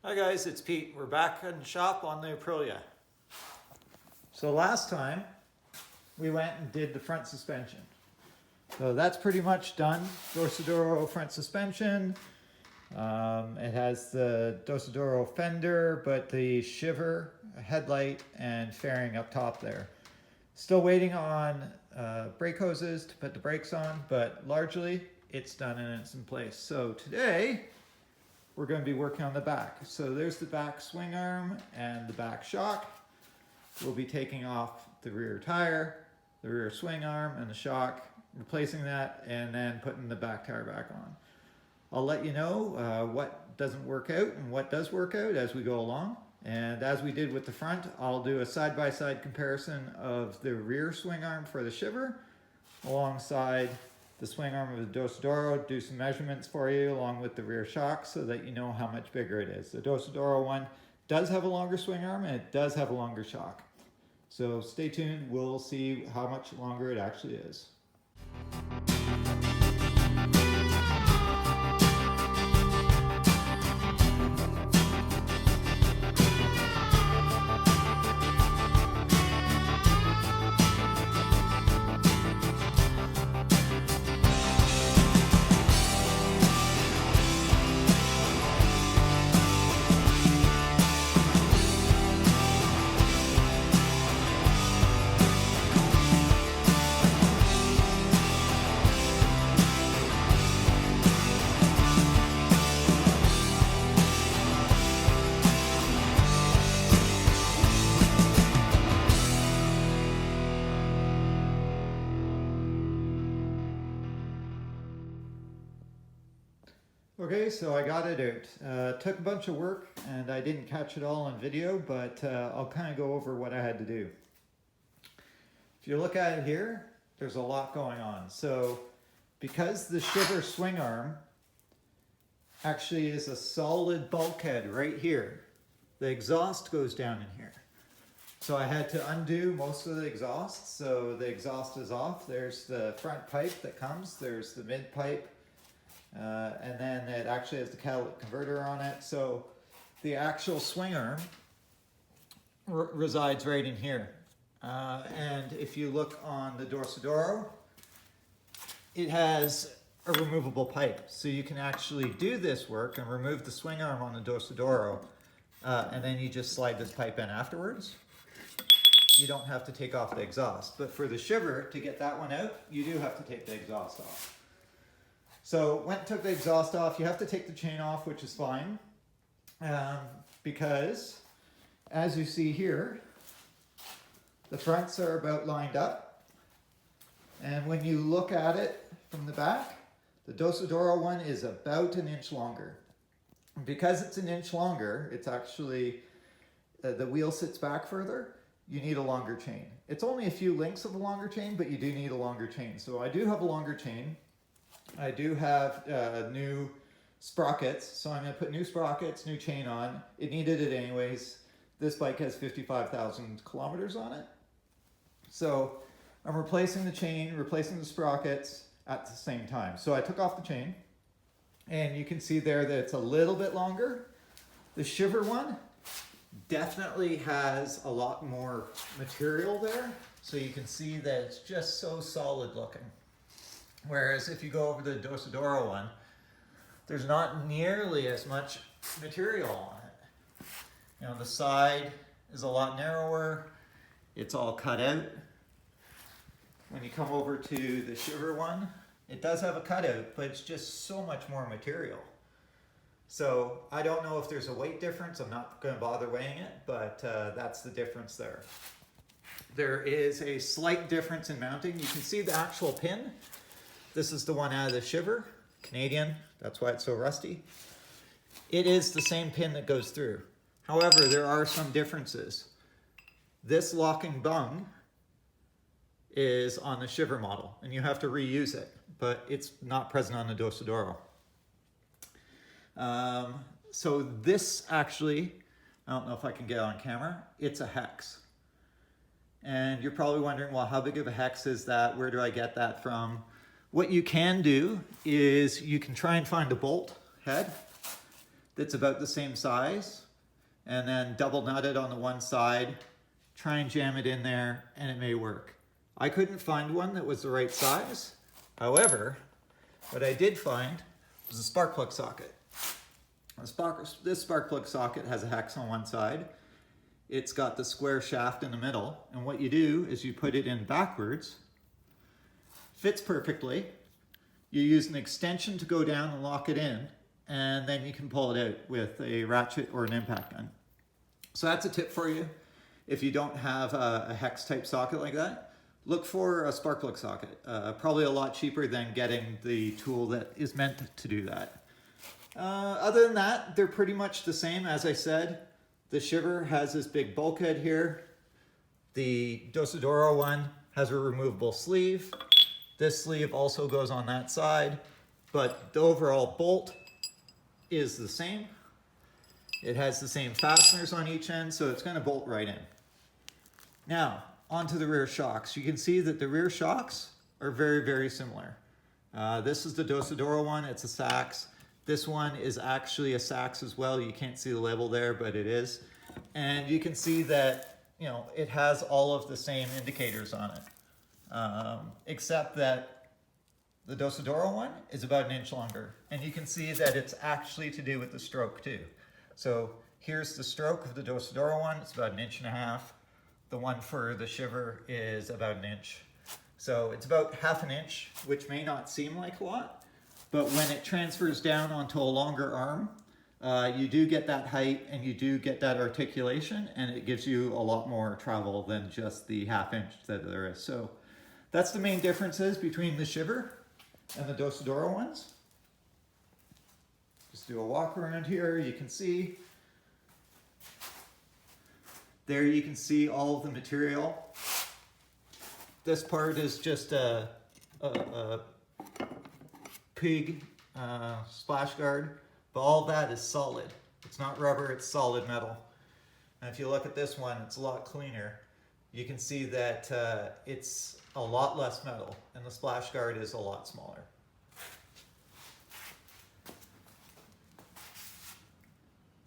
Hi guys, it's Pete. We're back in shop on the Aprilia. So last time we went and did the front suspension. So that's pretty much done. Dorsoduro front suspension. It has the Dorsoduro fender, but the Shiver headlight and fairing up top there. Still waiting on brake hoses to put the brakes on, but largely it's done and it's in place. So today we're going to be working on the back. So there's the back swing arm and the back shock. We'll be taking off the rear tire, the rear swing arm and the shock, replacing that, and then putting the back tire back on. I'll let you know what doesn't work out and what does work out as we go along. And as we did with the front, I'll do a side-by-side comparison of the rear swing arm for the Shiver alongside the swing arm of the Dorsoduro, do some measurements for you along with the rear shock so that you know how much bigger it is. The Dorsoduro one does have a longer swing arm and it does have a longer shock. So stay tuned, we'll see how much longer it actually is. Okay, so I got it out. Took a bunch of work and I didn't catch it all on video, but I'll kind of go over what I had to do. If you look at it here, there's a lot going on. So because the Shiver swing arm actually is a solid bulkhead right here, the exhaust goes down in here. So I had to undo most of the exhaust. So the exhaust is off. There's the front pipe that comes, there's the mid pipe, and then it actually has the catalytic converter on it. So the actual swing arm resides right in here. And if you look on the Dorsoduro, it has a removable pipe. So you can actually do this work and remove the swing arm on the Dorsoduro, and then you just slide this pipe in afterwards. You don't have to take off the exhaust. But for the Shiver, to get that one out, you do have to take the exhaust off. So went and took the exhaust off. You have to take the chain off, which is fine, because as you see here, the fronts are about lined up. And when you look at it from the back, the Dorsoduro one is about an inch longer. Because it's an inch longer, it's actually, the wheel sits back further, you need a longer chain. It's only a few links of a longer chain, but you do need a longer chain. So I do have a longer chain. I do have new sprockets, so I'm going to put new sprockets, new chain on. It needed it anyways. This bike has 55,000 kilometers on it. So I'm replacing the chain, replacing the sprockets at the same time. So I took off the chain, and you can see there that it's a little bit longer. The Shiver one definitely has a lot more material there, so you can see that it's just so solid looking. Whereas if you go over the Dorsoduro one, there's not nearly as much material on it. You know, the side is a lot narrower. It's all cut out. When you come over to the Shiver one, it does have a cutout, but it's just so much more material. So I don't know if there's a weight difference. I'm not going to bother weighing it, but that's the difference there. There is a slight difference in mounting. You can see the actual pin. This is the one out of the Shiver, Canadian, that's why it's so rusty. It is the same pin that goes through. However, there are some differences. This locking bung is on the Shiver model, and you have to reuse it, but it's not present on the Dorsoduro. So this actually, I don't know if I can get on camera, it's a hex. And you're probably wondering, well, how big of a hex is that? Where do I get that from? What you can do is you can try and find a bolt head that's about the same size, and then double nut it on the one side, try and jam it in there, and it may work. I couldn't find one that was the right size. However, what I did find was a spark plug socket. This spark plug socket has a hex on one side. It's got the square shaft in the middle, and what you do is you put it in backwards, fits perfectly. You use an extension to go down and lock it in, and then you can pull it out with a ratchet or an impact gun. So that's a tip for you. If you don't have a hex type socket like that, look for a spark plug socket. Probably a lot cheaper than getting the tool that is meant to do that. Other than that, they're pretty much the same. As I said, the Shiver has this big bulkhead here. The Dorsoduro one has a removable sleeve. This sleeve also goes on that side, but the overall bolt is the same. It has the same fasteners on each end, so it's going to bolt right in. Now, onto the rear shocks. You can see that the rear shocks are very, very similar. This is the Dorsoduro one, it's a Sachs. This one is actually a Sachs as well. You can't see the label there, but it is. And you can see that, you know, it has all of the same indicators on it. Except that the Dorsoduro one is about 1 inch longer. And you can see that it's actually to do with the stroke too. So here's the stroke of the Dorsoduro one. It's about 1.5 inches. The one for the Shiver is about 1 inch. So it's about 0.5 inch, which may not seem like a lot, but when it transfers down onto a longer arm, you do get that height and you do get that articulation, and it gives you a lot more travel than just the 0.5 inch that there is. So that's the main differences between the Shiver and the Dorsoduro ones. Just do a walk around here. You can see there, you can see all of the material. This part is just a pig splash guard, but all that is solid. It's not rubber, it's solid metal. And if you look at this one, it's a lot cleaner. You can see that it's a lot less metal, and the splash guard is a lot smaller.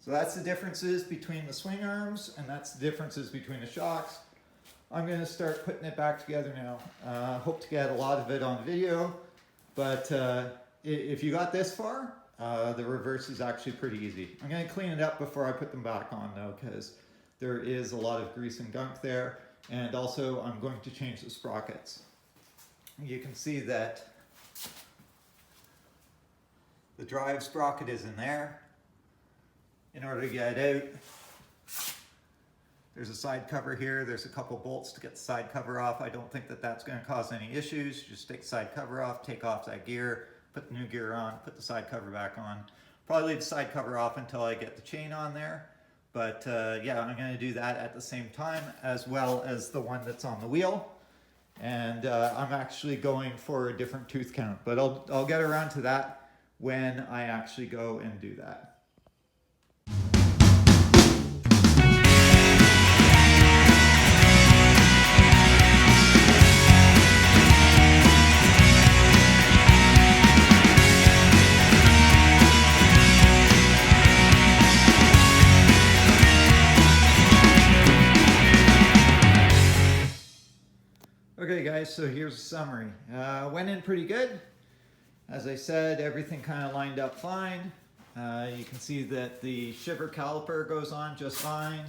So that's the differences between the swing arms, and that's the differences between the shocks. I'm going to start putting it back together now. Hope to get a lot of it on video, but if you got this far, the reverse is actually pretty easy. I'm going to clean it up before I put them back on though, because there is a lot of grease and gunk there, and also I'm going to change the sprockets. You can see that the drive sprocket is in there. In order to get it out, there's a side cover here. There's a couple bolts to get the side cover off. I don't think that that's going to cause any issues. Just take the side cover off, take off that gear, put the new gear on, put the side cover back on. Probably leave the side cover off until I get the chain on there. But yeah, I'm going to do that at the same time, as well as the one that's on the wheel. And I'm actually going for a different tooth count, but I'll get around to that when I actually go and do that. Okay guys, so here's a summary. Went in pretty good. As I said, everything kind of lined up fine. You can see that the Shiver caliper goes on just fine.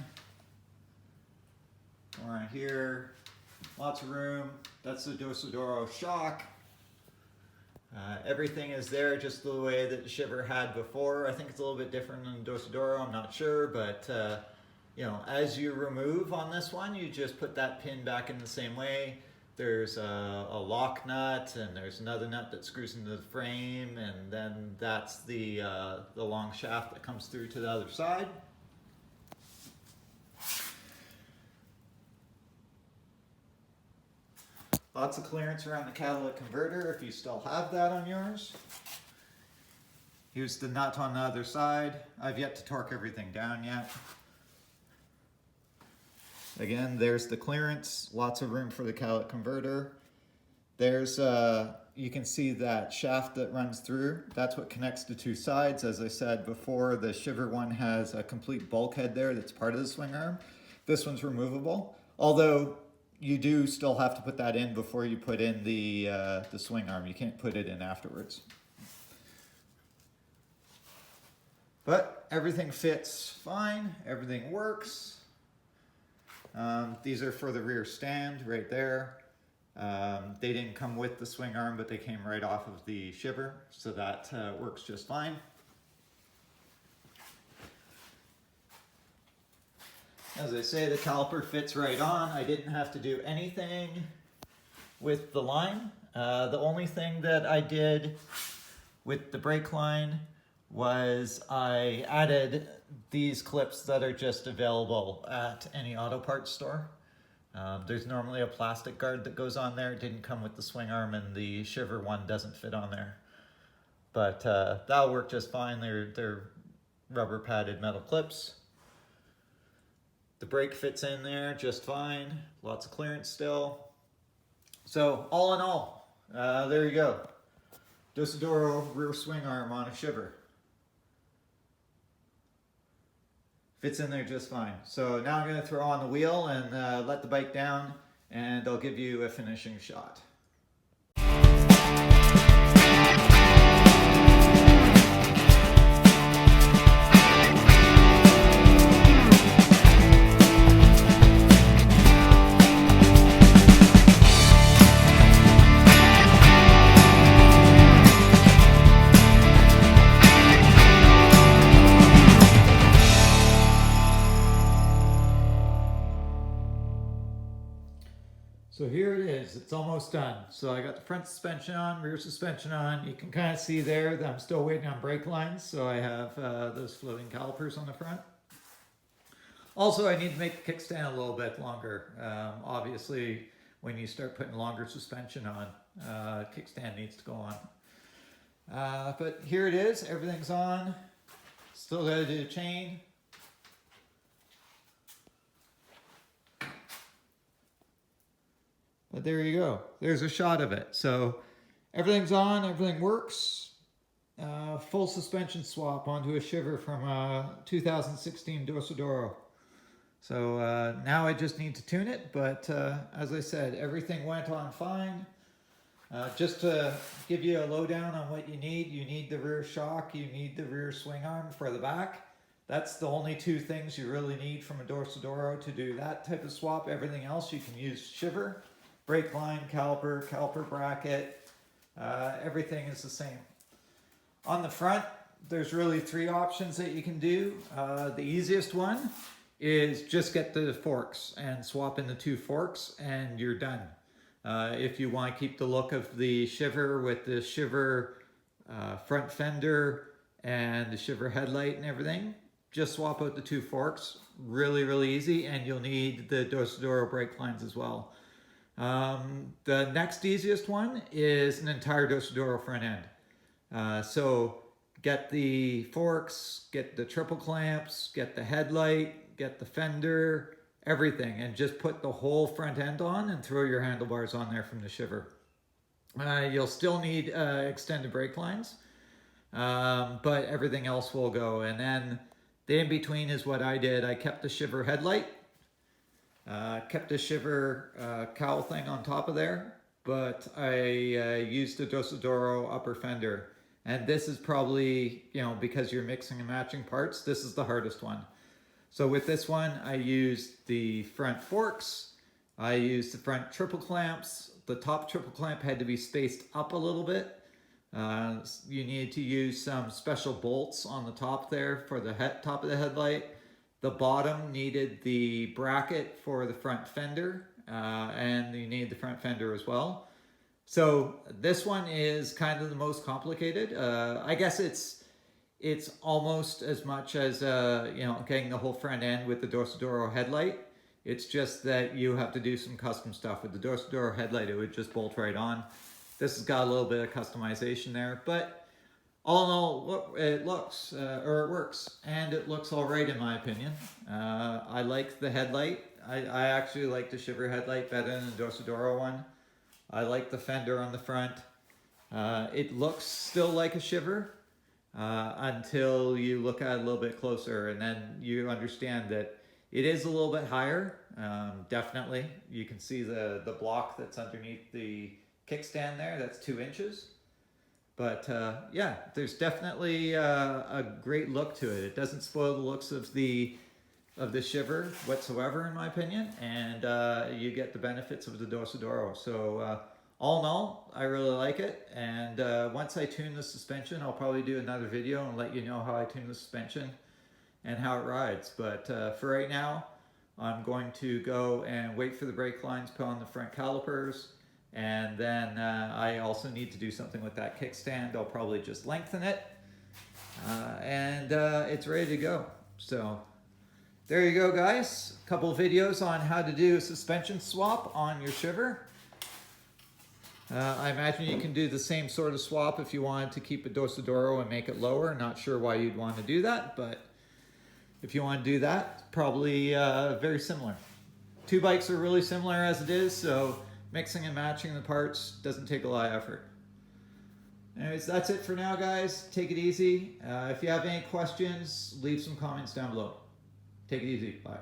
Around here, lots of room. That's the Dorsoduro shock. Everything is there just the way that the Shiver had before. I think it's a little bit different than Dorsoduro, I'm not sure, but you know, as you remove on this one, you just put that pin back in the same way. There's a lock nut, and there's another nut that screws into the frame, and then that's the long shaft that comes through to the other side. Lots of clearance around the catalytic converter if you still have that on yours. Here's the nut on the other side. I've yet to torque everything down yet. Again, there's the clearance, lots of room for the catalytic converter. There's you you can see that shaft that runs through. That's what connects the two sides. As I said before, the Shiver one has a complete bulkhead there that's part of the swing arm. This one's removable, although you do still have to put that in before you put in the swing arm. You can't put it in afterwards. But everything fits fine, everything works. These are for the rear stand right there. They didn't come with the swing arm, but they came right off of the Shiver, so that works just fine. As I say, the caliper fits right on. I didn't have to do anything with the line. The only thing that I did with the brake line was I added these clips that are just available at any auto parts store. There's normally a plastic guard that goes on there. It didn't come with the swing arm, and the Shiver one doesn't fit on there. But that'll work just fine. They're rubber padded metal clips. The brake fits in there just fine. Lots of clearance still. So all in all, there you go. Dorsoduro rear swing arm on a Shiver. Fits in there just fine. So now I'm going to throw on the wheel and let the bike down, and I'll give you a finishing shot. So here it is, it's almost done. So I got the front suspension on, rear suspension on. You can kind of see there that I'm still waiting on brake lines, so I have those floating calipers on the front. Also, I need to make the kickstand a little bit longer. Obviously, when you start putting longer suspension on, kickstand needs to go on. But here it is, everything's on. Still got to do the chain. But there you go. There's a shot of it. So everything's on, everything works. Full suspension swap onto a Shiver from 2016 Dorsoduro. So now I just need to tune it, but as I said, everything went on fine. Just to give you a lowdown on what you need the rear shock, you need the rear swing arm for the back. That's the only two things you really need from a Dorsoduro to do that type of swap. Everything else you can use Shiver. Brake line, caliper bracket, everything is the same. On the front, there's really three options that you can do. The easiest one is just get the forks and swap in the two forks and you're done. If you want to keep the look of the Shiver with the Shiver front fender and the Shiver headlight and everything, just swap out the two forks. Really, really easy, and you'll need the Dorsoduro brake lines as well. The next easiest one is an entire Dorsoduro front end. So get the forks, get the triple clamps, get the headlight, get the fender, everything, and just put the whole front end on and throw your handlebars on there from the Shiver. You'll still need extended brake lines, but everything else will go. And then the in-between is what I did. I kept the Shiver headlight. Kept a Shiver cowl thing on top of there, but I used a Dorsoduro upper fender. And this is probably, because you're mixing and matching parts, this is the hardest one. So with this one, I used the front forks, I used the front triple clamps. The top triple clamp had to be spaced up a little bit. You need to use some special bolts on the top there for the top of the headlight. The bottom needed the bracket for the front fender, and you need the front fender as well. So this one is kind of the most complicated. I guess it's almost as much as getting the whole front end with the Dorsoduro headlight. It's just that you have to do some custom stuff. With the Dorsoduro headlight, it would just bolt right on. This has got a little bit of customization there, but all in all, it looks, or it works, and it looks all right in my opinion. I like the headlight. I actually like the Shiver headlight better than the Dorsoduro one. I like the fender on the front. It looks still like a Shiver until you look at it a little bit closer, and then you understand that it is a little bit higher. Definitely, you can see the block that's underneath the kickstand there. That's 2 inches. But yeah, there's definitely a great look to it. It doesn't spoil the looks of the Shiver whatsoever, in my opinion, and you get the benefits of the Dorsoduro. So all in all, I really like it. And once I tune the suspension, I'll probably do another video and let you know how I tune the suspension and how it rides. But for right now, I'm going to go and wait for the brake lines put on the front calipers. And then I also need to do something with that kickstand. I'll probably just lengthen it. And it's ready to go. So there you go, guys. A couple of videos on how to do a suspension swap on your Shiver. I imagine you can do the same sort of swap if you wanted to keep a Dorsoduro and make it lower. Not sure why you'd want to do that, but if you want to do that, probably very similar. Two bikes are really similar as it is, so mixing and matching the parts doesn't take a lot of effort. Anyways, that's it for now, guys. Take it easy. If you have any questions, leave some comments down below. Take it easy. Bye.